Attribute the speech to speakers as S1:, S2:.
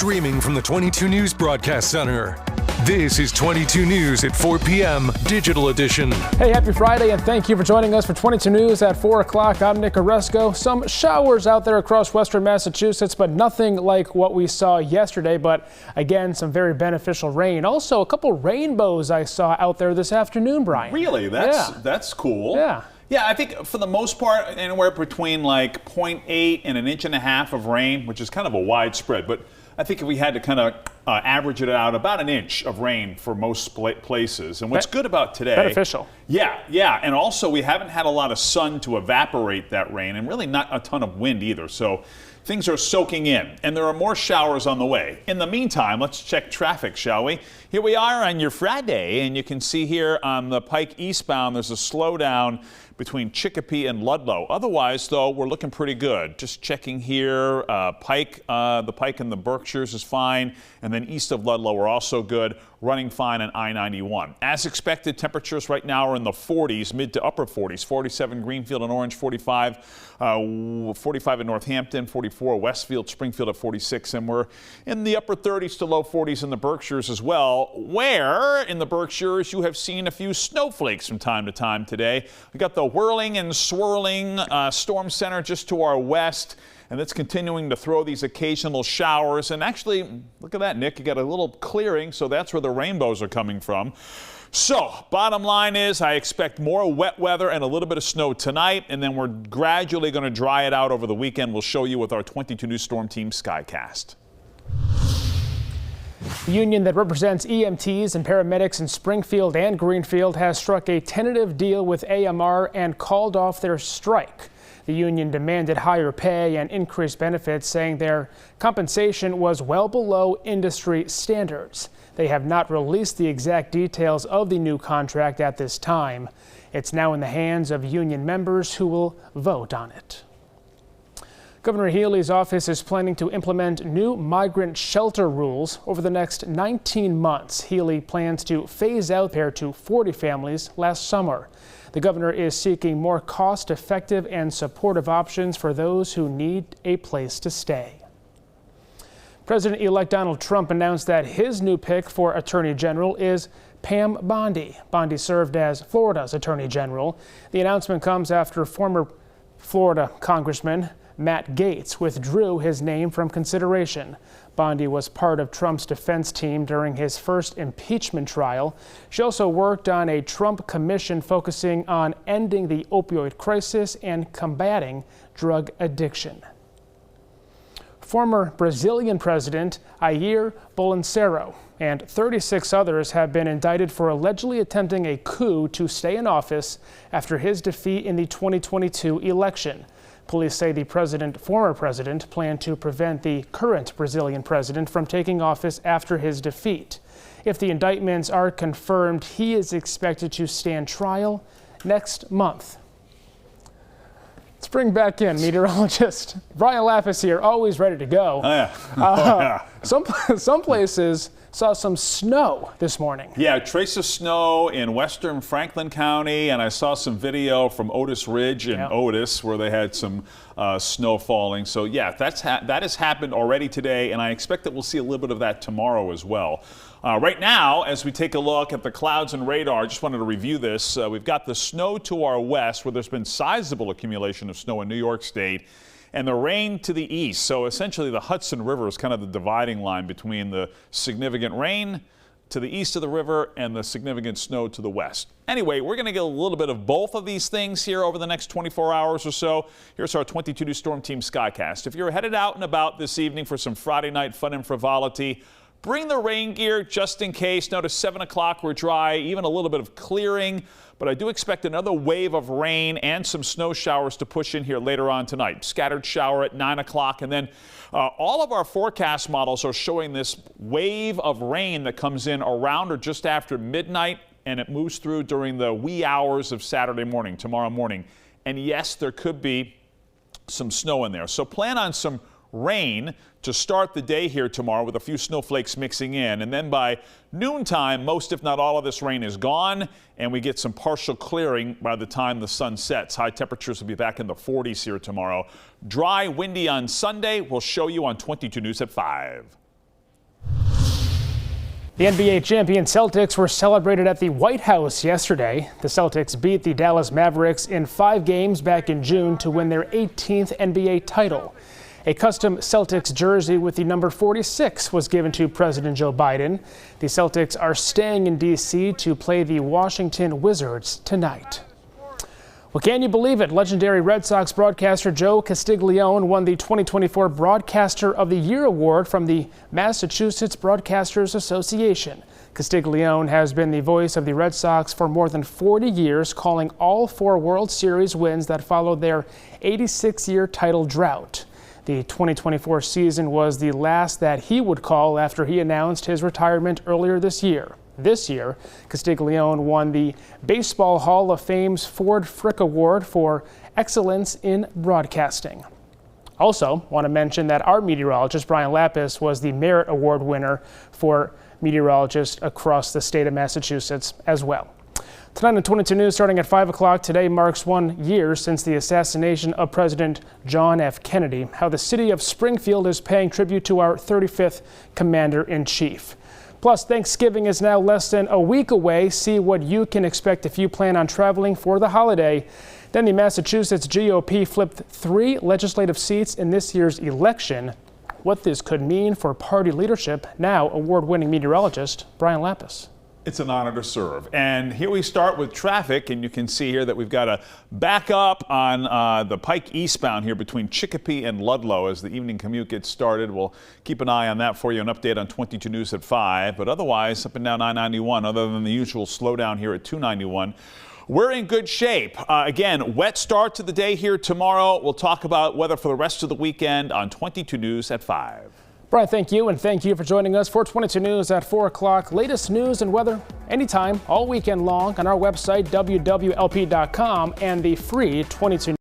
S1: streaming from the 22 News Broadcast Center. This is 22 News at 4 p.m. Digital Edition.
S2: Hey, happy Friday, and thank you for joining us for 22 News at 4 o'clock. I'm Nick Oresco. Some showers out there across western Massachusetts, but nothing like what we saw yesterday. But again, some very beneficial rain. Also, a couple rainbows I saw out there this afternoon, Brian.
S3: Really? That's cool.
S2: Yeah.
S3: Yeah, I think for the most part, anywhere between like 0.8 and an inch and a half of rain, which is kind of a wide spread. But I think if we had to kind of average it out, about an inch of rain for most places. And what's good about today...
S2: Beneficial.
S3: Yeah. And also, we haven't had a lot of sun to evaporate that rain, and really not a ton of wind either. So things are soaking in, and there are more showers on the way. In the meantime, let's check traffic, shall we? Here we are on your Friday, and you can see here on the Pike eastbound, there's a slowdown between Chicopee and Ludlow. Otherwise, though, we're looking pretty good. Just checking here, the Pike in the Berkshires is fine, and then east of Ludlow are also good, running fine on I-91. As expected, temperatures right now are in the 40s, mid to upper 40s, 47 Greenfield and Orange, 45 in Northampton, 44 Westfield, Springfield at 46, and we're in the upper 30s to low 40s in the Berkshires as well, where in the Berkshires you have seen a few snowflakes from time to time today. We got the whirling and swirling storm center just to our west, and it's continuing to throw these occasional showers. And actually, look at that, Nick, you got a little clearing, so that's where the rainbows are coming from. So, bottom line is I expect more wet weather and a little bit of snow tonight, and then we're gradually going to dry it out over the weekend. We'll show you with our 22 News Storm Team Skycast.
S2: The union that represents EMTs and paramedics in Springfield and Greenfield has struck a tentative deal with AMR and called off their strike. The union demanded higher pay and increased benefits, saying their compensation was well below industry standards. They have not released the exact details of the new contract at this time. It's now in the hands of union members who will vote on it. Governor Healey's office is planning to implement new migrant shelter rules over the next 19 months. Healey plans to phase out care to 40 families last summer. The governor is seeking more cost-effective and supportive options for those who need a place to stay. President-elect Donald Trump announced that his new pick for Attorney General is Pam Bondi. Bondi served as Florida's Attorney General. The announcement comes after former Florida Congressman Matt Gaetz withdrew his name from consideration. Bondi was part of Trump's defense team during his first impeachment trial. She also worked on a Trump commission focusing on ending the opioid crisis and combating drug addiction. Former Brazilian President Jair Bolsonaro and 36 others have been indicted for allegedly attempting a coup to stay in office after his defeat in the 2022 election. Police say the former president planned to prevent the current Brazilian president from taking office after his defeat. If the indictments are confirmed, he is expected to stand trial next month. Let's bring back in meteorologist Brian Lapis here, always ready to go.
S3: Oh, yeah.
S2: Some places saw some snow this morning.
S3: Yeah, trace of snow in western Franklin County, and I saw some video from Otis Ridge in Otis where they had some snow falling. So yeah, that has happened already today, and I expect that we'll see a little bit of that tomorrow as well. Right now, as we take a look at the clouds and radar, I just wanted to review this. We've got the snow to our west, where there's been sizable accumulation of snow in New York State, and the rain to the east. So essentially the Hudson River is kind of the dividing line between the significant rain to the east of the river and the significant snow to the west. Anyway, we're going to get a little bit of both of these things here over the next 24 hours or so. Here's our 22 News Storm Team Skycast. If you're headed out and about this evening for some Friday night fun and frivolity, bring the rain gear just in case. Notice 7 o'clock we're dry, even a little bit of clearing, but I do expect another wave of rain and some snow showers to push in here later on tonight. Scattered shower at 9 o'clock, and then all of our forecast models are showing this wave of rain that comes in around or just after midnight, and it moves through during the wee hours of Saturday morning, tomorrow morning. And yes, there could be some snow in there. So plan on some rain to start the day here tomorrow with a few snowflakes mixing in. And then by noontime, most if not all of this rain is gone, and we get some partial clearing by the time the sun sets. High temperatures will be back in the 40s here tomorrow. Dry, windy on Sunday. We'll show you on 22 News at 5.
S2: The NBA champion Celtics were celebrated at the White House yesterday. The Celtics beat the Dallas Mavericks in 5 games back in June to win their 18th NBA title. A custom Celtics jersey with the number 46 was given to President Joe Biden. The Celtics are staying in D.C. to play the Washington Wizards tonight. Well, can you believe it? Legendary Red Sox broadcaster Joe Castiglione won the 2024 Broadcaster of the Year award from the Massachusetts Broadcasters Association. Castiglione has been the voice of the Red Sox for more than 40 years, calling all 4 World Series wins that followed their 86-year title drought. The 2024 season was the last that he would call after he announced his retirement earlier this year. This year, Castiglione won the Baseball Hall of Fame's Ford Frick Award for excellence in broadcasting. Also, want to mention that our meteorologist, Brian Lapis, was the Merit Award winner for meteorologists across the state of Massachusetts as well. Tonight on 22 News, starting at 5 o'clock, today marks 1 year since the assassination of President John F. Kennedy. How the city of Springfield is paying tribute to our 35th Commander-in-Chief. Plus, Thanksgiving is now less than a week away. See what you can expect if you plan on traveling for the holiday. Then the Massachusetts GOP flipped 3 legislative seats in this year's election. What this could mean for party leadership, now award-winning meteorologist Brian Lapis.
S3: It's an honor to serve. And here we start with traffic, and you can see here that we've got a back up on the Pike eastbound here between Chicopee and Ludlow as the evening commute gets started. We'll keep an eye on that for you, an update on 22 News at 5. But otherwise, up and down I-91, other than the usual slowdown here at 291, we're in good shape. Again, wet start to the day here tomorrow. We'll talk about weather for the rest of the weekend on 22 News at 5.
S2: Brian, thank you, and thank you for joining us for 22 News at 4 o'clock. Latest news and weather anytime, all weekend long on our website, wwlp.com, and the free 22